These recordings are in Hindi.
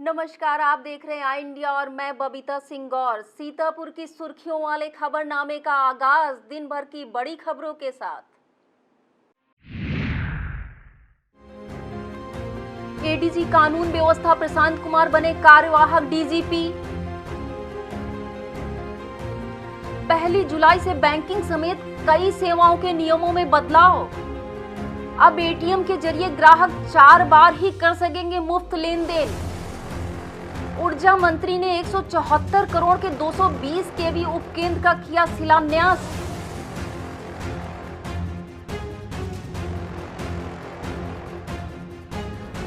नमस्कार, आप देख रहे हैं आई इंडिया और मैं बबीता सिंह गौर। सीतापुर की सुर्खियों वाले खबरनामे का आगाज दिन भर की बड़ी खबरों के साथ। एडीजी कानून व्यवस्था प्रशांत कुमार बने कार्यवाहक डीजीपी। 1 जुलाई से बैंकिंग समेत कई सेवाओं के नियमों में बदलाव। अब एटीएम के जरिए ग्राहक 4 बार ही कर सकेंगे मुफ्त लेन देन। ऊर्जा मंत्री ने 174 करोड़ के 220 केवी उपकेंद्र का किया शिलान्यास।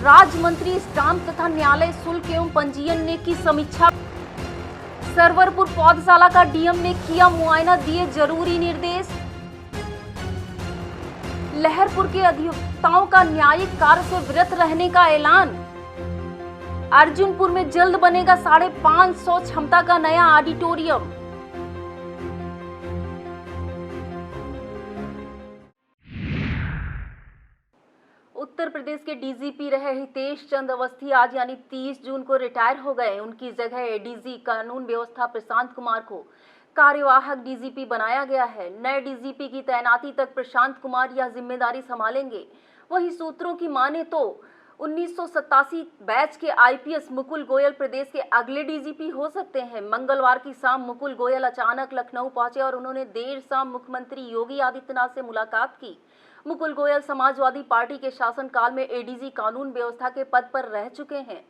राज्य मंत्री स्टाम्प तथा न्यायालय शुल्क एवं पंजीयन ने की समीक्षा। सरवरपुर पौधशाला का डीएम ने किया मुआयना, दिए जरूरी निर्देश। लहरपुर के अधिवक्ताओं का न्यायिक कार्य से विरत रहने का ऐलान। अर्जुनपुर में जल्द बनेगा 550 क्षमता का नया ऑडिटोरियम। उत्तर प्रदेश के डीजीपी रहे हितेश चंद्र अवस्थी आज यानी 30 जून को रिटायर हो गए। उनकी जगह एडीजी कानून व्यवस्था प्रशांत कुमार को कार्यवाहक डीजीपी बनाया गया है। नए डीजीपी की तैनाती तक प्रशांत कुमार यह जिम्मेदारी संभालेंगे। वहीं सूत्रों की माने तो 1987 बैच के आईपीएस मुकुल गोयल प्रदेश के अगले डीजीपी हो सकते हैं। मंगलवार की शाम मुकुल गोयल अचानक लखनऊ पहुंचे और उन्होंने देर शाम मुख्यमंत्री योगी आदित्यनाथ से मुलाकात की। मुकुल गोयल समाजवादी पार्टी के शासनकाल में एडीजी कानून व्यवस्था के पद पर रह चुके हैं।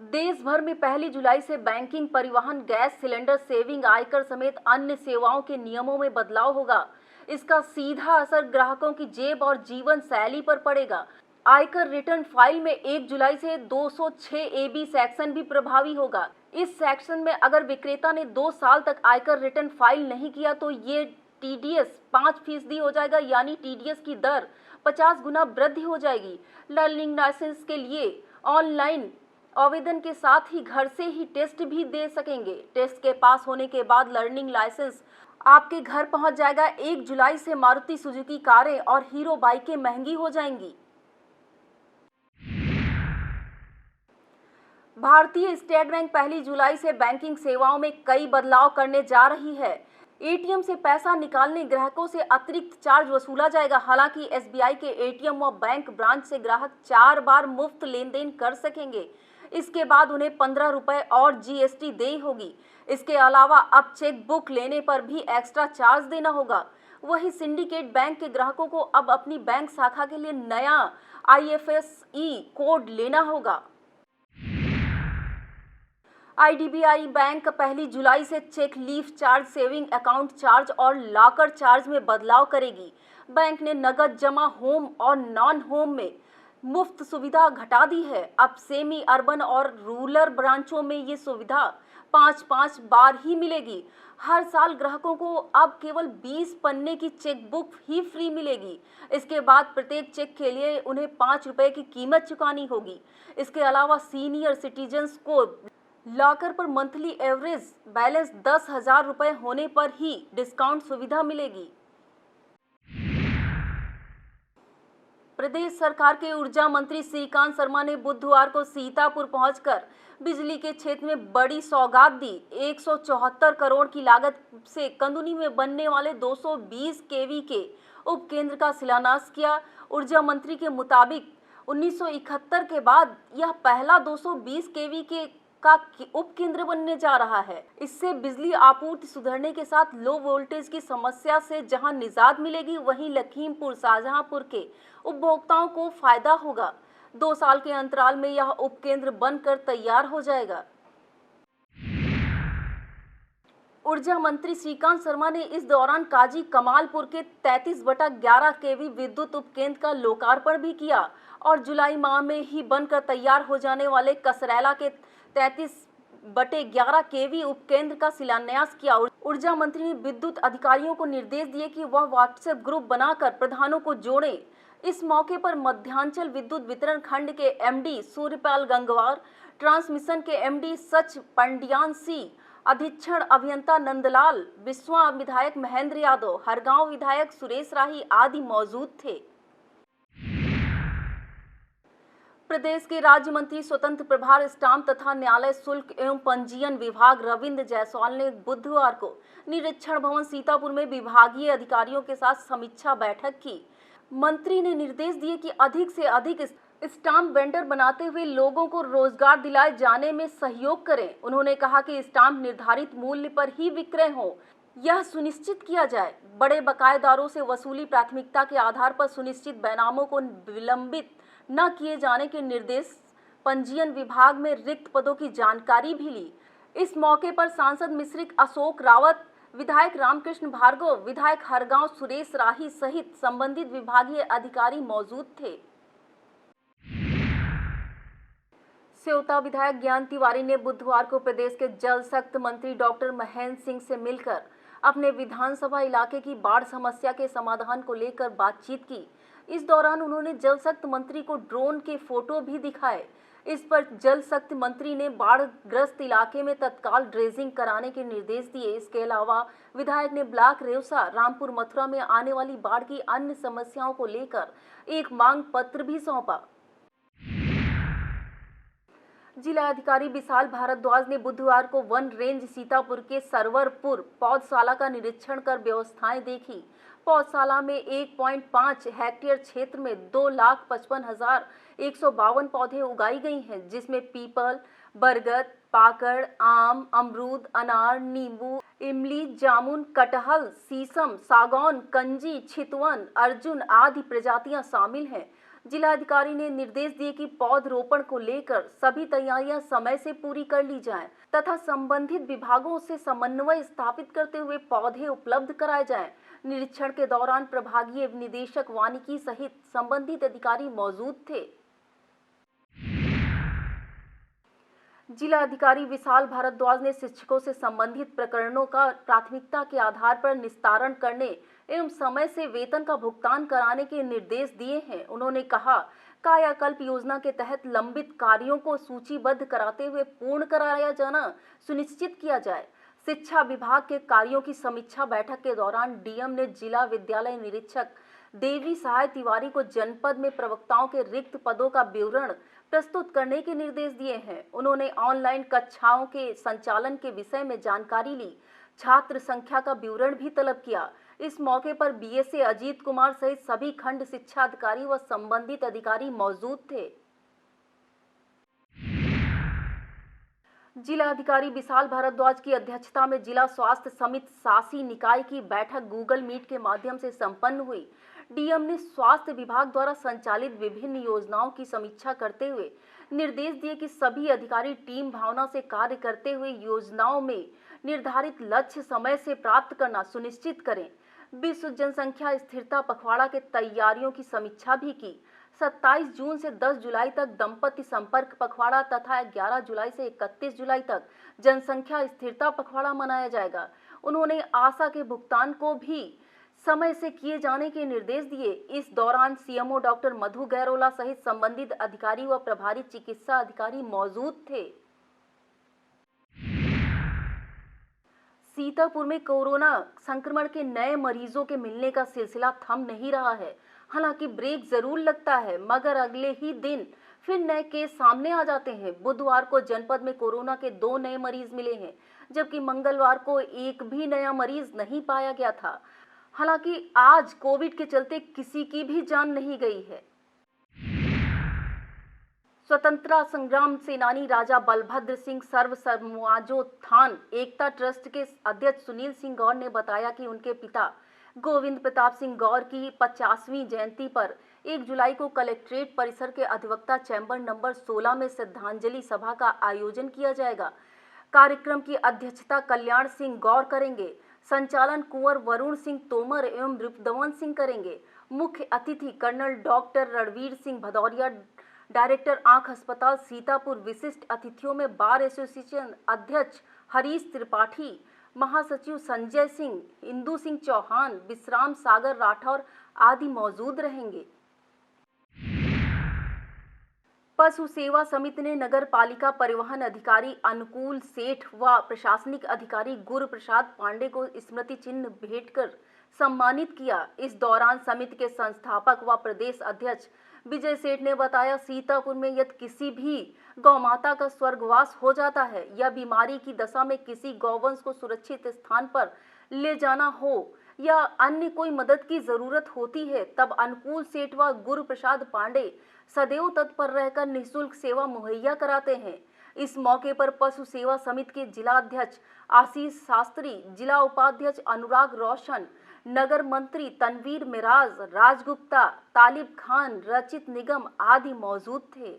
देश भर में 1 जुलाई से बैंकिंग, परिवहन, गैस सिलेंडर, सेविंग, आयकर समेत अन्य सेवाओं के नियमों में बदलाव होगा। इसका सीधा असर ग्राहकों की जेब और जीवन शैली पर पड़ेगा। आयकर रिटर्न फाइल में 1 जुलाई से 206 AB सेक्शन भी प्रभावी होगा। इस सेक्शन में अगर विक्रेता ने 2 साल तक आयकर रिटर्न फाइल नहीं किया तो ये टीडीएस 5% हो जाएगा, यानी टीडीएस की दर 50 गुना वृद्धि हो जाएगी। लर्निंग लाइसेंस के लिए ऑनलाइन आवेदन के साथ ही घर से ही टेस्ट भी दे सकेंगे। टेस्ट के पास होने के बाद लर्निंग लाइसेंस आपके घर पहुंच जाएगा। 1 जुलाई से मारुति सुजुकी कारें और हीरो बाइकें महंगी हो जाएंगी। भारतीय स्टेट बैंक 1 जुलाई से बैंकिंग सेवाओं में कई बदलाव करने जा रही है। एटीएम से पैसा निकालने ग्राहकों से अतिरिक्त चार्ज वसूला जाएगा। हालांकि एसबीआई के एटीएम व बैंक ब्रांच से ग्राहक 4 बार मुफ्त लेन देन कर सकेंगे। इसके बाद उन्हें 15 रुपए और जीएसटी देय होगी। इसके अलावा अब चेक बुक लेने पर भी एक्स्ट्रा चार्ज देना होगा। वहीं सिंडिकेट बैंक के ग्राहकों को अब अपनी बैंक शाखा के लिए नया IFSC कोड लेना होगा। आईडीबीआई बैंक 1 जुलाई से cheque leaf charge, saving account charge और लॉकर चार्ज में बदलाव करेगी। बैंक ने नगद जमा होम और नॉन होम में मुफ्त सुविधा घटा दी है। अब सेमी अर्बन और रूरल ब्रांचों में ये सुविधा 5-5 बार ही मिलेगी। हर साल ग्राहकों को अब केवल 20 पन्ने की चेकबुक ही फ्री मिलेगी। इसके बाद प्रत्येक चेक के लिए उन्हें 5 रुपए की कीमत चुकानी होगी। इसके अलावा सीनियर सिटीजन्स को लॉकर पर मंथली एवरेज बैलेंस 10,000 रुपए होने पर ही डिस्काउंट सुविधा मिलेगी। प्रदेश सरकार के ऊर्जा मंत्री श्रीकांत शर्मा ने बुधवार को सीतापुर पहुंचकर बिजली के क्षेत्र में बड़ी सौगात दी। 174 करोड़ की लागत से कंदुनी में बनने वाले 220 केवी के उपकेंद्र का शिलान्यास किया। ऊर्जा मंत्री के मुताबिक 1971 के बाद यह पहला 220 केवी का उपकेंद्र बनने जा रहा है। इससे बिजली आपूर्ति सुधरने के साथ लो वोल्टेज की समस्या से जहां निजात मिलेगी, वहीं लखीमपुर शाहजहांपुर के उपभोक्ताओं को फायदा होगा। 2 साल के अंतराल में यह उपकेंद्र बनकर तैयार हो जाएगा। ऊर्जा मंत्री श्रीकांत शर्मा ने इस दौरान काजी कमालपुर के 33/11 केवी विद्युत उपकेंद्र का लोकार्पण भी किया और जुलाई माह में ही बनकर तैयार हो जाने वाले कसरैला के 33/11 केवी उपकेंद्र का शिलान्यास किया। ऊर्जा मंत्री ने विद्युत अधिकारियों को निर्देश दिए कि वह व्हाट्सएप ग्रुप बनाकर प्रधानों को जोड़ें। इस मौके पर मध्यांचल विद्युत वितरण खंड के एमडी सूर्यपाल गंगवार, ट्रांसमिशन के एमडी सच पंडियान सी, अधीक्षण अभियंता नंदलाल, बिस्वा विधायक महेंद्र यादव, हरगांव विधायक सुरेश राही आदि मौजूद थे। प्रदेश के राज्य मंत्री स्वतंत्र प्रभार स्टाम्प तथा न्यायालय शुल्क एवं पंजीयन विभाग रविंद्र जायसवाल ने बुधवार को निरीक्षण भवन सीतापुर में विभागीय अधिकारियों के साथ समीक्षा बैठक की। मंत्री ने निर्देश दिए कि अधिक से अधिक स्टाम्प वेंडर बनाते हुए लोगों को रोजगार दिलाए जाने में सहयोग करें। उन्होंने कहा कि स्टाम्प निर्धारित मूल्य पर ही विक्रय हो, यह सुनिश्चित किया जाए। बड़े बकायेदारों से वसूली प्राथमिकता के आधार पर सुनिश्चित बैनामों को विलंबित न किए जाने के निर्देश। पंजीयन विभाग में रिक्त पदों की जानकारी भी ली। इस मौके पर सांसद मिश्रिक अशोक रावत, विधायक रामकृष्ण भार्गव, विधायक हरगांव सुरेश राही सहित संबंधित विभागीय अधिकारी मौजूद थे। सेवता विधायक ज्ञान तिवारी ने बुधवार को प्रदेश के जल शक्ति मंत्री डॉक्टर महेंद्र सिंह से मिलकर अपने विधानसभा इलाके की बाढ़ समस्या के समाधान को लेकर बातचीत की। इस दौरान उन्होंने जल शक्ति मंत्री को ड्रोन के फोटो भी दिखाए। इस पर जल शक्ति मंत्री ने बाढ़ ग्रस्त इलाके में तत्काल ड्रेजिंग कराने के निर्देश दिए। इसके अलावा विधायक ने ब्लॉक रेवसा, रामपुर, मथुरा में आने वाली बाढ़ की अन्य समस्याओं को लेकर एक मांग पत्र भी सौंपा। जिला अधिकारी विशाल भारद्वाज ने बुधवार को वन रेंज सीतापुर के सरवरपुर पौधशाला का निरीक्षण कर व्यवस्थाएं देखी। पौधशाला में 1.5 हेक्टेयर क्षेत्र में 2,55,152 पौधे उगाई गई हैं, जिसमें पीपल, बरगद, पाकड़, आम, अमरूद, अनार, नींबू, इमली, जामुन, कटहल, शीशम, सागौन, कंजी, छितवन, अर्जुन आदि प्रजातियां शामिल हैं। जिलाधिकारी ने निर्देश दिए कि पौधरोपण को लेकर सभी तैयारियां समय से पूरी कर ली जाएं तथा संबंधित विभागों से समन्वय स्थापित करते हुए पौधे उपलब्ध कराए जाएं। निरीक्षण के दौरान प्रभागीय निदेशक वानिकी सहित संबंधित अधिकारी मौजूद थे। जिला अधिकारी विशाल भारद्वाज ने शिक्षकों से संबंधित प्रकरणों का प्राथमिकता के आधार पर निस्तारण करने एवं समय से वेतन का भुगतान कराने के निर्देश दिए हैं। उन्होंने कहा, कायाकल्प योजना के तहत लंबित कार्यों को सूचीबद्ध कराते हुए पूर्ण कराया जाना सुनिश्चित किया जाए। शिक्षा विभाग के कार्यों की समीक्षा बैठक के दौरान डीएम ने जिला विद्यालय निरीक्षक देवी सहाय तिवारी को जनपद में प्रवक्ताओं के रिक्त पदों का विवरण प्रस्तुत करने के निर्देश दिए हैं। उन्होंने ऑनलाइन कक्षाओं के संचालन के विषय में जानकारी ली। छात्र संख्या का विवरण भी तलब किया। इस मौके पर बीएसए अजीत कुमार सहित सभी खंड शिक्षा अधिकारी व संबंधित अधिकारी मौजूद थे। जिला अधिकारी विशाल भारद्वाज की अध्यक्षता में जिला स्वास्थ्य समिति शासी निकाय की बैठक गूगल मीट के माध्यम से संपन्न हुई। डीएम ने स्वास्थ्य विभाग द्वारा संचालित विभिन्न योजनाओं की समीक्षा करते हुए निर्देश दिए कि सभी अधिकारी टीम भावना से कार्य करते हुए योजनाओं में निर्धारित लक्ष्य समय से प्राप्त करना सुनिश्चित करें। विश्व जनसंख्या स्थिरता पखवाड़ा के तैयारियों की समीक्षा भी की। 27 जून से 10 जुलाई तक दंपति संपर्क पखवाड़ा तथा 11 जुलाई से 31 जुलाई तक जनसंख्या स्थिरता पखवाड़ा मनाया जाएगा। उन्होंने आशा के भुगतान को भी समय से किए जाने के निर्देश दिए। इस दौरान सीएमओ डॉक्टर मधु गैरोला सहित संबंधित अधिकारी व प्रभारी चिकित्सा अधिकारी मौजूद थे। सीतापुर में कोरोना संक्रमण के नए मरीजों के मिलने का सिलसिला थम नहीं रहा है। हालांकि ब्रेक जरूर लगता है, मगर अगले ही दिन फिर नए केस सामने आ जाते हैं। बुधवार को जनपद में कोरोना के 2 नए मरीज मिले हैं, जबकि मंगलवार को एक भी नया मरीज नहीं पाया गया था। हालांकि आज कोविड के चलते किसी की भी जान नहीं गई है। स्वतंत्रता संग्राम सेनानी राजा बलभद्र सिंह सर्व समाजोत्थान एकता ट्रस्ट के अध्यक्ष सुनील सिंह गौर ने बताया कि उनके पिता गोविंद प्रताप सिंह गौर की 50वीं जयंती पर 1 जुलाई को कलेक्ट्रेट परिसर के अधिवक्ता चैम्बर नंबर 16 में श्रद्धांजलि सभा का आयोजन किया जाएगा। कार्यक्रम की अध्यक्षता कल्याण सिंह गौर करेंगे। संचालन कुंवर वरुण सिंह तोमर एवं रिपुदमन सिंह करेंगे। मुख्य अतिथि colonel doctor Ranveer Singh Bhadauria, director आंख अस्पताल सीतापुर। विशिष्ट अतिथियों में बार एसोसिएशन अध्यक्ष हरीश त्रिपाठी, महासचिव संजय सिंह, इंदू सिंह चौहान, विश्राम सागर राठौर आदि मौजूद रहेंगे। पशु सेवा समिति ने नगर पालिका परिवहन अधिकारी अनुकूल सेठ व प्रशासनिक अधिकारी गुरु प्रसाद पांडे को स्मृति चिन्ह भेंट कर सम्मानित किया। इस दौरान समिति के संस्थापक व प्रदेश अध्यक्ष विजय सेठ ने बताया, सीतापुर में यदि किसी भी गौ माता का स्वर्गवास हो जाता है या बीमारी की दशा में किसी गौवंश को सुरक्षित स्थान पर ले जाना हो या अन्य कोई मदद की जरूरत होती है, तब अनुकूल सेठ व गुरु प्रसाद पांडे सदैव तत्पर रहकर निःशुल्क सेवा मुहैया कराते हैं। इस मौके पर पशु सेवा समिति के जिला अध्यक्ष आशीष शास्त्री, जिला उपाध्यक्ष अनुराग रोशन, नगर मंत्री तनवीर मिराज, राजगुप्ता, तालिब खान, रचित निगम आदि मौजूद थे।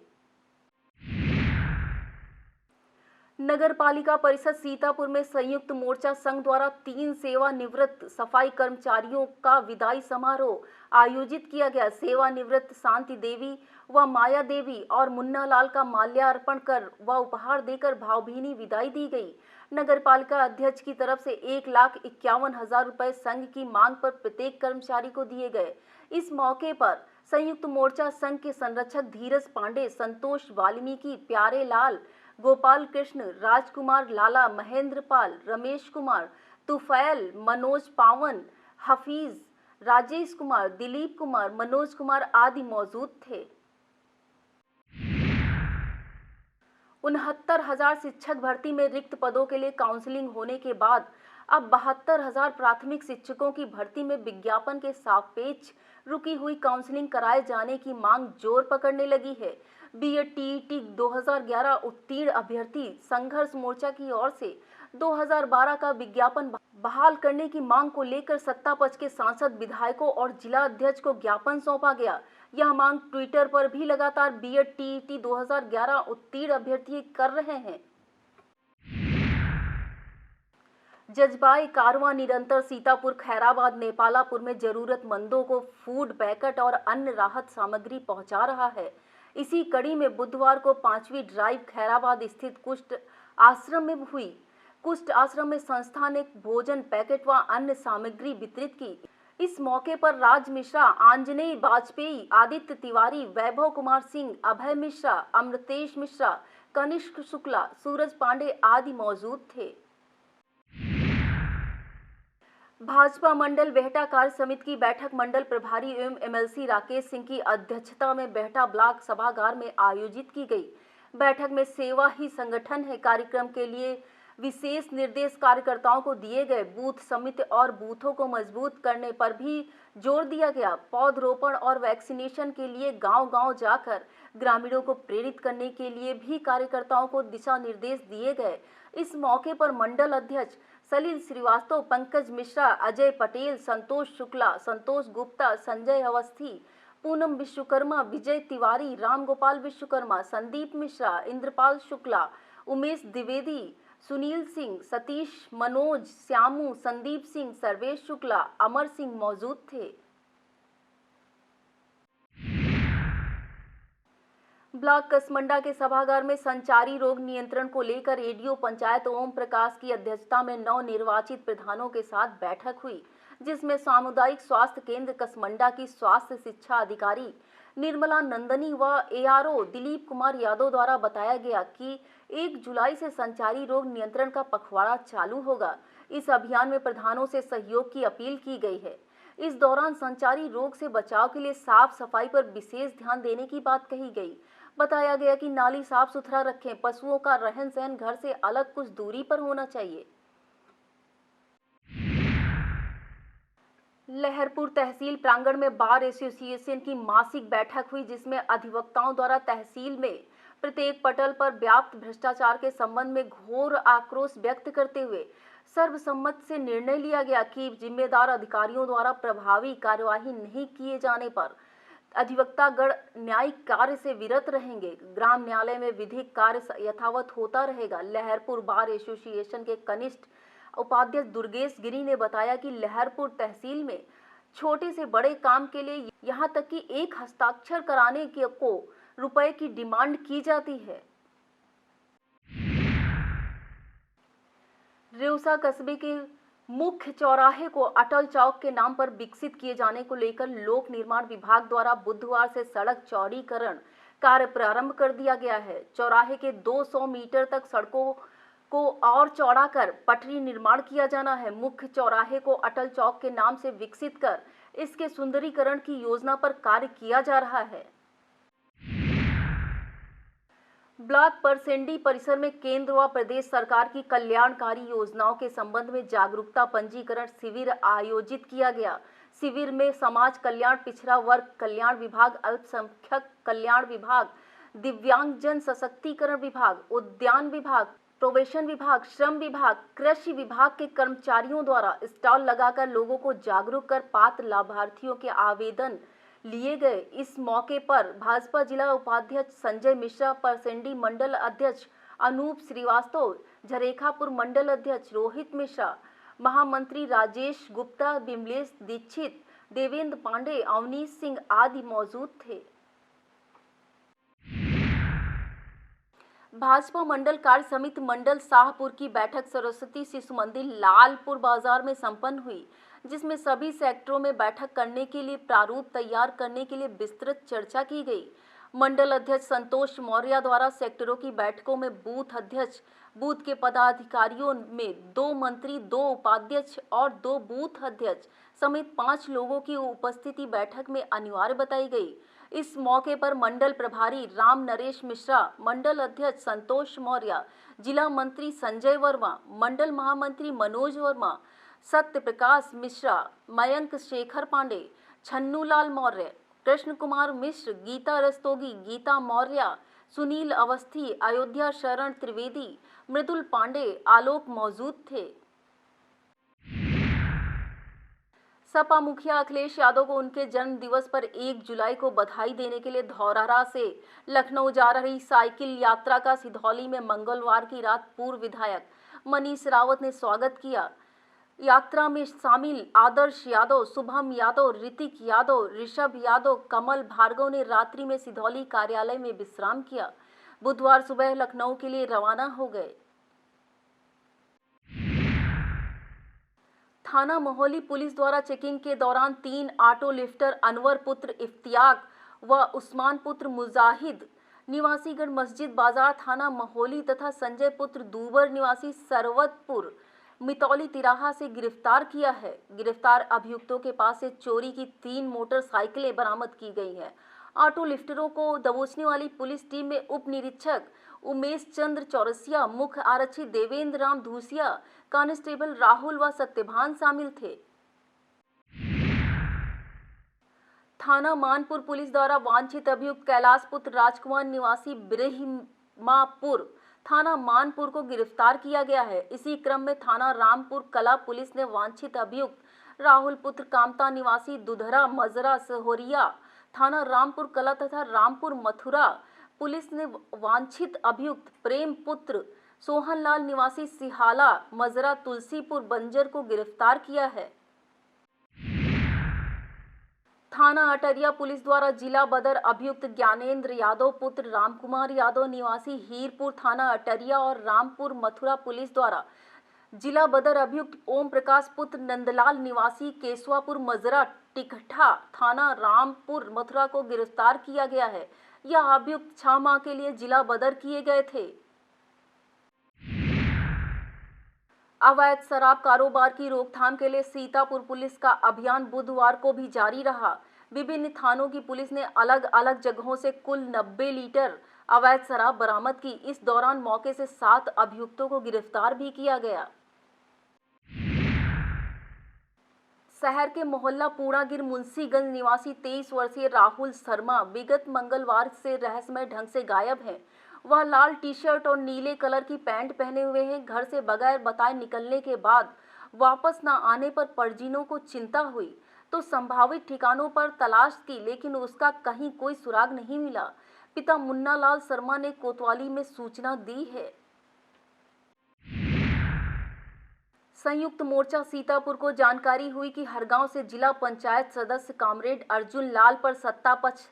नगर पालिका परिषद सीतापुर में संयुक्त मोर्चा संघ द्वारा 3 सेवानिवृत्त सफाई कर्मचारियों का विदाई समारोह आयोजित किया गया। सेवानिवृत्त शांति देवी व माया देवी और मुन्ना लाल का माल्यार्पण कर व उपहार देकर भावभीनी विदाई दी गई। नगर पालिका अध्यक्ष की तरफ से 1,51,000 रुपए संघ की मांग पर प्रत्येक कर्मचारी को दिए गए। इस मौके पर संयुक्त मोर्चा संघ के संरक्षक धीरज पांडे, संतोष वाल्मीकि, प्यारे लाल, गोपाल कृष्ण, राजकुमार लाला, महेंद्र पाल, रमेश कुमार, तुफैल, मनोज पावन, हफीज, राजेश कुमार, दिलीप कुमार, मनोज कुमार आदि मौजूद थे। 69,000 शिक्षक भर्ती में रिक्त पदों के लिए काउंसलिंग होने के बाद अब 72,000 प्राथमिक शिक्षकों की भर्ती में विज्ञापन के सापेक्ष रुकी हुई काउंसलिंग कराए जाने की मांग जोर पकड़ने लगी है। बीएड टीईटी 2011 उत्तीर्ण अभ्यर्थी संघर्ष मोर्चा की ओर से 2012 का विज्ञापन बहाल करने की मांग को लेकर सत्ता पक्ष के सांसद, विधायकों और जिला अध्यक्ष को ज्ञापन सौंपा गया। यह मांग ट्विटर पर भी लगातार बीएड टीईटी 2011 उत्तीर्ण अभ्यर्थी कर रहे हैं। जज्बाए कारवां निरंतर सीतापुर, खैराबाद, नेपालापुर में जरूरतमंदों को फूड पैकेट और अन्य राहत सामग्री पहुंचा रहा है। इसी कड़ी में बुधवार को 5वीं ड्राइव खैराबाद स्थित कुष्ठ आश्रम में हुई। कुष्ठ आश्रम में संस्था ने भोजन पैकेट व अन्य सामग्री वितरित की। इस मौके पर राज मिश्रा, आंजनेय वाजपेयी, आदित्य तिवारी, वैभव कुमार सिंह, अभय मिश्रा, अमृतेश मिश्रा, कनिष्क शुक्ला, सूरज पांडे आदि मौजूद थे। भाजपा मंडल बेहटा कार्य समिति की बैठक मंडल प्रभारी एवं एमएलसी राकेश सिंह की अध्यक्षता में बेहटा ब्लॉक सभागार में आयोजित की गई। बैठक में सेवा ही संगठन है कार्यक्रम के लिए विशेष निर्देश कार्यकर्ताओं को दिए गए। बूथ समिति और बूथों को मजबूत करने पर भी जोर दिया गया। पौधरोपण और वैक्सीनेशन के लिए गांव-गांव जाकर ग्रामीणों को प्रेरित करने के लिए भी कार्यकर्ताओं को दिशा निर्देश दिए गए। इस मौके पर मंडल अध्यक्ष सलील श्रीवास्तव, पंकज मिश्रा, अजय पटेल, संतोष शुक्ला, संतोष गुप्ता, संजय अवस्थी, पूनम विश्वकर्मा, विजय तिवारी, रामगोपाल विश्वकर्मा, संदीप मिश्रा, इंद्रपाल शुक्ला, उमेश द्विवेदी, सुनील सिंह, सतीश, मनोज, श्यामू, संदीप सिंह, सर्वेश शुक्ला, अमर सिंह मौजूद थे। ब्लॉक कसमंडा के सभागार में संचारी रोग नियंत्रण को लेकर एडीओ पंचायत ओम प्रकाश की अध्यक्षता में नवनिर्वाचित प्रधानों के साथ बैठक हुई, जिसमें सामुदायिक स्वास्थ्य केंद्र कसमंडा की स्वास्थ्य शिक्षा अधिकारी निर्मला नंदनी व एआरओ दिलीप कुमार यादव द्वारा बताया गया कि 1 जुलाई से संचारी रोग नियंत्रण का पखवाड़ा चालू होगा। इस अभियान में प्रधानों से सहयोग की अपील की गई है। इस दौरान संचारी रोग से बचाव के लिए साफ सफाई पर विशेष ध्यान देने की बात कही गई। बताया गया कि नाली साफ सुथरा रखें, पशुओं का रहन सहन घर से अलग कुछ दूरी पर होना चाहिए। लहरपुर तहसील प्रांगण में बार एसोसिएशन की मासिक बैठक हुई, जिसमें अधिवक्ताओं द्वारा तहसील में प्रत्येक पटल पर व्याप्त भ्रष्टाचार के संबंध में घोर आक्रोश व्यक्त करते हुए सर्वसम्मत से निर्णय लिया गया कि जिम्मेदार अधिकारियों द्वारा प्रभावी कार्यवाही नहीं किए जाने पर अधिवक्तागण न्यायिक कार्य से विरत रहेंगे। ग्राम न्यायालय में विधिक कार्य यथावत होता रहेगा। लहरपुर बार एसोसिएशन के कनिष्ठ उपाध्यक्ष दुर्गेश गिरी ने बताया कि लहरपुर तहसील में छोटे से बड़े काम के लिए यहां तक कि एक हस्ताक्षर कराने को रुपए की डिमांड की जाती है। रेउसा कस्बे के मुख्य चौराहे को अटल चौक के नाम पर विकसित किए जाने को लेकर लोक निर्माण विभाग द्वारा बुधवार से सड़क चौड़ीकरण कार्य प्रारंभ कर दिया गया है। चौराहे के 200 मीटर तक सड़कों को और चौड़ा कर पटरी निर्माण किया जाना है। मुख्य चौराहे को अटल चौक के नाम से विकसित कर इसके सुंदरीकरण की योजना पर कार्य किया जा रहा है। ब्लॉक परसेंडी परिसर में केंद्र व प्रदेश सरकार की कल्याणकारी योजनाओं के संबंध में जागरूकता पंजीकरण शिविर आयोजित किया गया। शिविर में समाज कल्याण, पिछड़ा वर्ग कल्याण विभाग, अल्पसंख्यक कल्याण विभाग, दिव्यांगजन सशक्तिकरण विभाग, उद्यान विभाग, प्रोबेशन विभाग, श्रम विभाग, कृषि विभाग के कर्मचारियों द्वारा स्टॉल लगाकर लोगों को जागरूक कर पात्र लाभार्थियों के आवेदन लिए गए। इस मौके पर भाजपा जिला उपाध्यक्ष संजय मिश्रा, परसेंडी मंडल अध्यक्ष अनूप श्रीवास्तव, झरेखापुर मंडल अध्यक्ष रोहित मिश्रा, महामंत्री राजेश गुप्ता, बिमलेश दीक्षित, देवेंद्र पांडे, अवनीश सिंह आदि मौजूद थे। भाजपा मंडल कार्य समिति मंडल शाहपुर की बैठक सरस्वती शिशु मंदिर लालपुर बाजार में संपन्न हुई, जिसमें सभी सेक्टरों में बैठक करने के लिए प्रारूप तैयार करने के लिए विस्तृत चर्चा की गई। मंडल अध्यक्ष संतोष मौर्य द्वारा सेक्टरों की बैठकों में बूथ अध्यक्ष, बूथ के पदाधिकारियों में 2 मंत्री, 2 उपाध्यक्ष और 2 बूथ अध्यक्ष समेत 5 लोगों की उपस्थिति बैठक में अनिवार्य बताई गई। इस मौके पर मंडल प्रभारी राम नरेश मिश्रा, मंडल अध्यक्ष संतोष मौर्य, जिला मंत्री संजय वर्मा, मंडल महामंत्री मनोज वर्मा, सत्य प्रकाश मिश्रा, मयंक शेखर पांडे, छन्नूलाल मौर्य, कृष्ण कुमार मिश्र, गीता रस्तोगी, गीता मौर्य, सुनील अवस्थी, अयोध्या शरण त्रिवेदी, मृदुल पांडे, आलोक मौजूद थे। सपा मुखिया अखिलेश यादव को उनके जन्म दिवस पर 1 जुलाई को बधाई देने के लिए धौरहरा से लखनऊ जा रही साइकिल यात्रा का सिधौली में मंगलवार की रात पूर्व विधायक मनीष रावत ने स्वागत किया। यात्रा में शामिल आदर्श यादव, शुभम यादव, ऋतिक यादव, ऋषभ यादव, कमल भार्गव ने रात्रि में सिधौली कार्यालय में विश्राम किया। बुधवार सुबह लखनऊ के लिए रवाना हो गए। थाना मोहाली पुलिस द्वारा चेकिंग के दौरान 3 ऑटो लिफ्टर अनवर पुत्र इफ्तियाक व उस्मान पुत्र मुजाहिद निवासी गढ़ मस्जिद बाजार थाना मोहाली तथा संजय पुत्र दूबर निवासी सरवतपुर मितौली तिराहा से गिरफ्तार किया है। गिरफ्तार अभियुक्तों के पास से चोरी की 3 मोटरसाइकिलें बरामद की गई हैं। ऑटो लिफ्टरों को दबोचने वाली पुलिस टीम में उप निरीक्षक उमेश चंद्र चौरसिया, मुख्य आरक्षी देवेंद्र राम धूसिया, कांस्टेबल राहुल व सत्यभान शामिल थे। थाना मानपुर पुलिस द्वारा वांछित अभियुक्त कैलाश पुत्र राजकुमार निवासी ब्रह्मापुर थाना मानपुर को गिरफ्तार किया गया है। इसी क्रम में थाना रामपुर कला पुलिस ने वांछित अभियुक्त राहुल पुत्र कामता निवासी दुधरा मजरा सहोरिया थाना रामपुर कला तथा रामपुर मथुरा पुलिस ने वांछित अभियुक्त प्रेम पुत्र सोहनलाल निवासी सिहाला मजरा तुलसीपुर बंजर को गिरफ्तार किया है। थाना अटरिया पुलिस द्वारा जिला बदर अभियुक्त ज्ञानेंद्र यादव पुत्र रामकुमार यादव निवासी हीरपुर थाना अटरिया और रामपुर मथुरा पुलिस द्वारा जिला बदर अभियुक्त ओम प्रकाश पुत्र नंदलाल निवासी केशवापुर मजरा टिकठा थाना रामपुर मथुरा को गिरफ्तार किया गया है। यह अभियुक्त 6 माह के लिए जिला बदर किए गए थे। अवैध शराब कारोबार की रोकथाम के लिए सीतापुर पुलिस का अभियान बुधवार को भी जारी रहा। विभिन्न थानों की पुलिस ने अलग अलग जगहों से कुल 90 लीटर अवैध शराब बरामद की। इस दौरान मौके से 7 अभियुक्तों को गिरफ्तार भी किया गया। शहर के मोहल्ला पूर्णागिर मुंशीगंज निवासी 23 वर्षीय राहुल शर्मा विगत मंगलवार से रहस्यमय ढंग से गायब हैं। वह लाल टी-शर्ट और नीले कलर की पैंट पहने हुए हैं। घर से बगैर बताए निकलने के बाद वापस न आने पर परिजनों को चिंता हुई तो संभावित ठिकानों पर तलाश की, लेकिन उसका कहीं कोई सुराग नहीं मिला। पिता मुन्ना लाल शर्मा ने कोतवाली में सूचना दी है। संयुक्त मोर्चा सीतापुर को जानकारी हुई कि हरगांव से जिला पंचायत सदस्य कामरेड अर्जुन लाल पर सत्ता पक्ष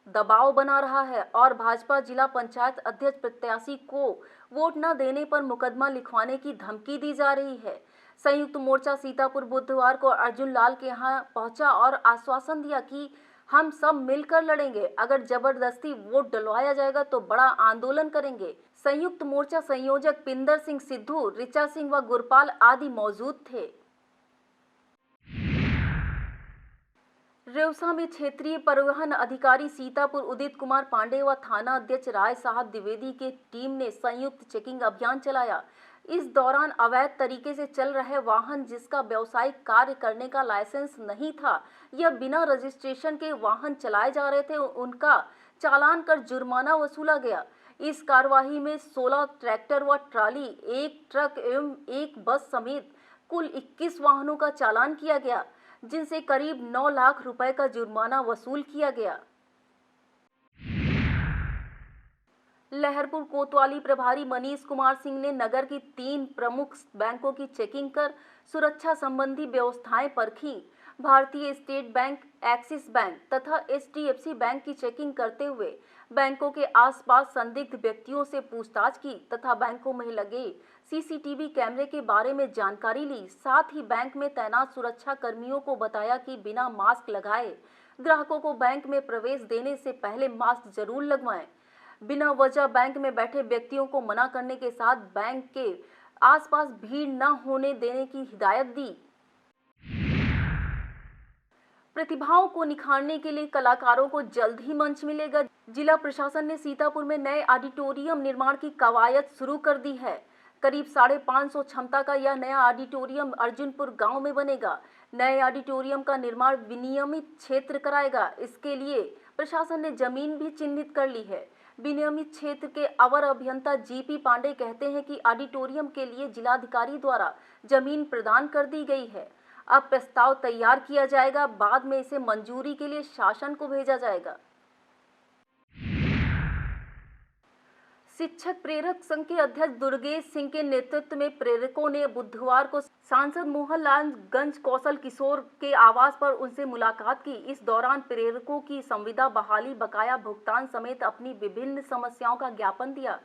दबाव बना रहा है और भाजपा जिला पंचायत अध्यक्ष प्रत्याशी को वोट न देने पर मुकदमा लिखवाने की धमकी दी जा रही है। संयुक्त मोर्चा सीतापुर बुधवार को अर्जुन लाल के यहां पहुंचा और आश्वासन दिया कि हम सब मिलकर लड़ेंगे। अगर जबरदस्ती वोट डलवाया जाएगा तो बड़ा आंदोलन करेंगे। संयुक्त मोर्चा संयोजक पिंदर सिंह सिद्धू, ऋचा सिंह व गुरपाल आदि मौजूद थे। रेवसा में क्षेत्रीय परिवहन अधिकारी सीतापुर उदित कुमार पांडे व थाना अध्यक्ष राय साहब द्विवेदी के टीम ने संयुक्त चेकिंग अभियान चलाया। इस दौरान अवैध तरीके से चल रहे वाहन जिसका व्यावसायिक कार्य करने का लाइसेंस नहीं था या बिना रजिस्ट्रेशन के वाहन चलाए जा रहे थे, उनका चालान कर जुर्माना वसूला गया। इस कार्यवाही में 16 ट्रैक्टर व ट्राली, एक ट्रक एवं एक बस समेत कुल 21 वाहनों का चालान किया गया, जिनसे करीब 9 लाख रुपए का जुर्माना वसूल किया गया। लहरपुर कोतवाली प्रभारी मनीष कुमार सिंह ने नगर की 3 प्रमुख बैंकों की चेकिंग कर सुरक्षा संबंधी व्यवस्थाएं परखी। भारतीय स्टेट बैंक, एक्सिस बैंक तथा HDFC बैंक की चेकिंग करते हुए बैंकों के आसपास संदिग्ध व्यक्तियों से पूछताछ की तथा बैंकों में लगे CCTV कैमरे के बारे में जानकारी ली। साथ ही बैंक में तैनात सुरक्षा कर्मियों को बताया कि बिना मास्क लगाए ग्राहकों को बैंक में प्रवेश देने से पहले मास्क जरूर लगवाएं। बिना वजह बैंक में बैठे व्यक्तियों को मना करने के साथ बैंक के आसपास भीड़ न होने देने की हिदायत दी। प्रतिभाओं को निखारने के लिए कलाकारों को जल्द ही मंच मिलेगा। जिला प्रशासन ने सीतापुर में नए ऑडिटोरियम निर्माण की कवायद शुरू कर दी है। करीब 550 क्षमता का यह नया ऑडिटोरियम अर्जुनपुर गांव में बनेगा। नए ऑडिटोरियम का निर्माण विनियमित क्षेत्र कराएगा। इसके लिए प्रशासन ने जमीन भी चिन्हित कर ली है। विनियमित क्षेत्र के अवर अभियंता GP पांडे कहते हैं कि ऑडिटोरियम के लिए जिलाधिकारी द्वारा जमीन प्रदान कर दी गई है। अब प्रस्ताव तैयार किया जाएगा, बाद में इसे मंजूरी के लिए शासन को भेजा जाएगा। शिक्षक प्रेरक संघ के अध्यक्ष दुर्गेश सिंह के नेतृत्व में प्रेरकों ने बुधवार को सांसद मोहनलाल गंज कौशल किशोर के आवास पर उनसे मुलाकात की। इस दौरान प्रेरकों की संविदा बहाली, बकाया भुगतान समेत अपनी विभिन्न समस्याओं का ज्ञापन दिया।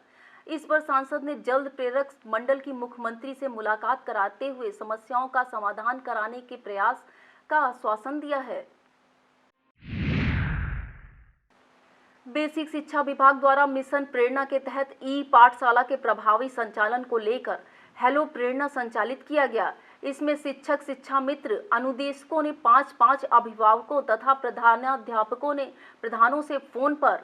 इस पर सांसद ने जल्द प्रेरक मंडल की मुख्यमंत्री से मुलाकात कराते हुए समस्याओं का समाधान कराने के प्रयास का आश्वासन दिया है। बेसिक शिक्षा विभाग द्वारा मिशन प्रेरणा के तहत ई-पाठशाला के प्रभावी संचालन को लेकर हेलो प्रेरणा संचालित किया गया। इसमें शिक्षक, शिक्षा मित्र, अनुदेशकों ने 5-5 अभिभावकों तथा प्रधानाध्यापकों ने प्रधानों से फोन पर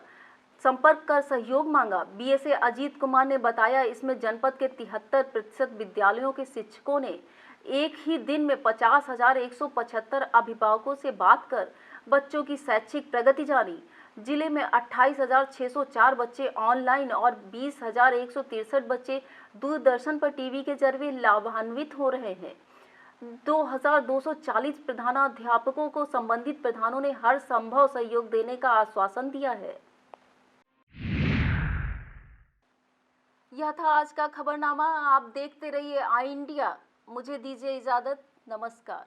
संपर्क कर सहयोग मांगा। BSA अजीत कुमार ने बताया, इसमें जनपद के 73% विद्यालयों के शिक्षकों ने एक ही दिन में 50,175 अभिभावकों से बात कर बच्चों की शैक्षिक प्रगति जानी। जिले में 28,604 बच्चे ऑनलाइन और 20,163 बच्चे दूरदर्शन पर टीवी के जरिए लाभान्वित हो रहे हैं। 2,240 प्रधानाध्यापकों को संबंधित प्रधानों ने हर संभव सहयोग देने का आश्वासन दिया है। यह था आज का खबरनामा। आप देखते रहिए आई इंडिया। मुझे दीजिए इजाजत। नमस्कार।